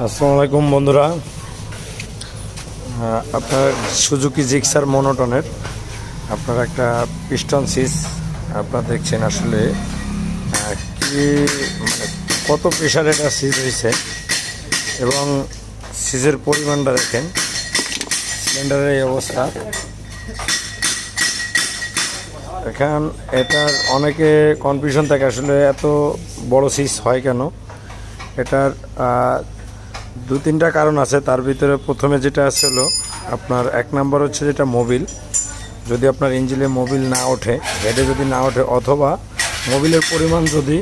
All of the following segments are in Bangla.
আসসালামু আলাইকুম বন্ধুরা, আপনার সুজুকি জিক্সার মনোটনের আপনার একটা পিস্টন সিজ আপনারা দেখছেন। আসলে কি মানে কত প্রেশারে এটা সিজ হয়েছে এবং সিজের পরিমাণটা দেখেন, সিলিন্ডারের এই অবস্থা। এখন এটার অনেকে কনফিউশন থাকে আসলে এত বড় সিজ হয় কেন। এটার দু তিনটা কারণ আছে। তার ভিতরে প্রথমে যেটা আছে হলো আপনার এক নাম্বার হচ্ছে যেটা মোবিল, যদি আপনার ইঞ্জিনে মোবিল না ওঠে, হেডে যদি না ওঠে, অথবা মোবিলের পরিমাণ যদি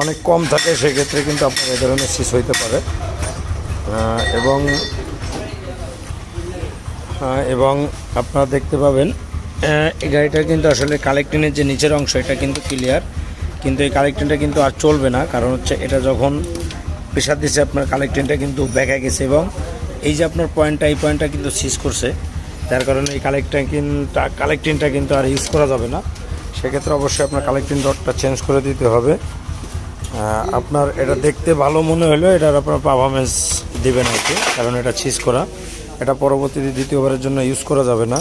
অনেক কম থাকে, সেক্ষেত্রে কিন্তু আপনার এ ধরনের সিজ হইতে পারে। এবং আপনারা দেখতে পাবেন এই গাড়িটার কিন্তু আসলে কালেক্টিনের যে নিচের অংশ এটা কিন্তু ক্লিয়ার, কিন্তু এই কালেক্টিনটা কিন্তু আর চলবে না। কারণ হচ্ছে এটা যখন প্রেশার দিচ্ছে আপনার কালেক্টিনটা কিন্তু ব্যাকা গেছে এবং এই যে আপনার পয়েন্টটা, এই পয়েন্টটা কিন্তু সিজ করছে, যার কারণে এই কালেক্টিনটা কিন্তু আর ইউজ করা যাবে না। সেক্ষেত্রে অবশ্যই আপনার কালেক্টিন রডটা চেঞ্জ করে দিতে হবে। আপনার এটা দেখতে ভালো মনে হলেও এটার আপনার পারফরমেন্স দেবেন আর কি, কারণ এটা সিজ করা, এটা পরবর্তীতে দ্বিতীয়বারের জন্য ইউজ করা যাবে না।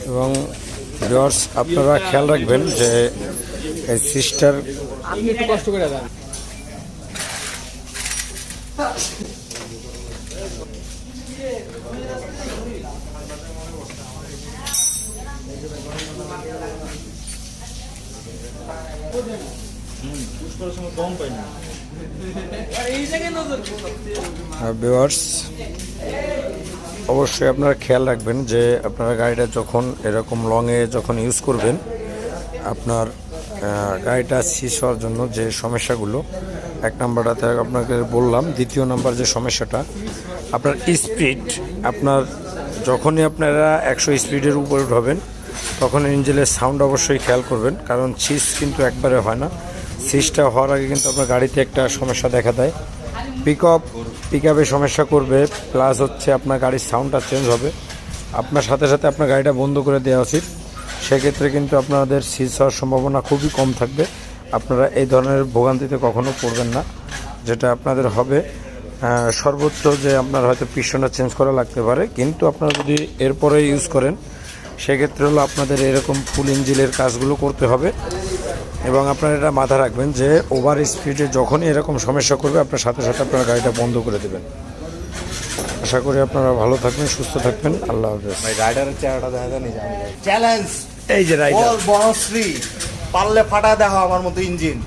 এবং ভিউয়ার্স, আপনারা খেয়াল রাখবেন যে এই সিস্টার আপনি একটু কষ্ট করে দেন। ভিউয়ার্স, অবশ্যই আপনারা খেয়াল রাখবেন যে আপনারা গাড়িটা যখন এরকম লংয়ে যখন ইউজ করবেন, আপনার গাড়িটা সিজ হওয়ার জন্য যে সমস্যাগুলো, এক নাম্বারটাতে আপনাকে বললাম। দ্বিতীয় নাম্বার যে সমস্যাটা, আপনার স্পিড, আপনার যখনই আপনারা 100 স্পিডের উপরে উঠাবেন তখন ইঞ্জিনের সাউন্ড অবশ্যই খেয়াল করবেন, কারণ সিজ কিন্তু একবারে হয় না। সিজটা হওয়ার আগে কিন্তু আপনার গাড়িতে একটা সমস্যা দেখা দেয়, পিক আপে সমস্যা করবে, প্লাস হচ্ছে আপনার গাড়ির সাউন্ডটা চেঞ্জ হবে। আপনার সাথে সাথে আপনার গাড়িটা বন্ধ করে দেওয়া উচিত। সেক্ষেত্রে কিন্তু আপনাদের সিজ হওয়ার সম্ভাবনা খুবই কম থাকবে। আপনারা এই ধরনের ভোগান্তিতে কখনো পড়বেন না। যেটা আপনাদের হবে সর্বোচ্চ যে আপনার হয়তো পিস্টনটা চেঞ্জ করা লাগতে পারে, কিন্তু আপনারা যদি এরপরে ইউজ করেন সেক্ষেত্রে হলো আপনাদের এরকম ফুল ইঞ্জিনের কাজগুলো করতে হবে। এবং আপনারা এটা মাথায় রাখবেন যে ওভার স্পিডে যখনই এরকম সমস্যা করবে, আপনার সাথে সাথে আপনারা গাড়িটা বন্ধ করে দেবেন। আশা করি আপনারা ভালো থাকবেন, সুস্থ থাকবেন। আল্লাহ হাফেজ। ভাই রাইডারের চেহারাটা দেখা যায় না, চ্যালেঞ্জ। এই যে রাইডার বনশ্রী পারলে ফাটায় দেখো আমার মতো ইঞ্জিন।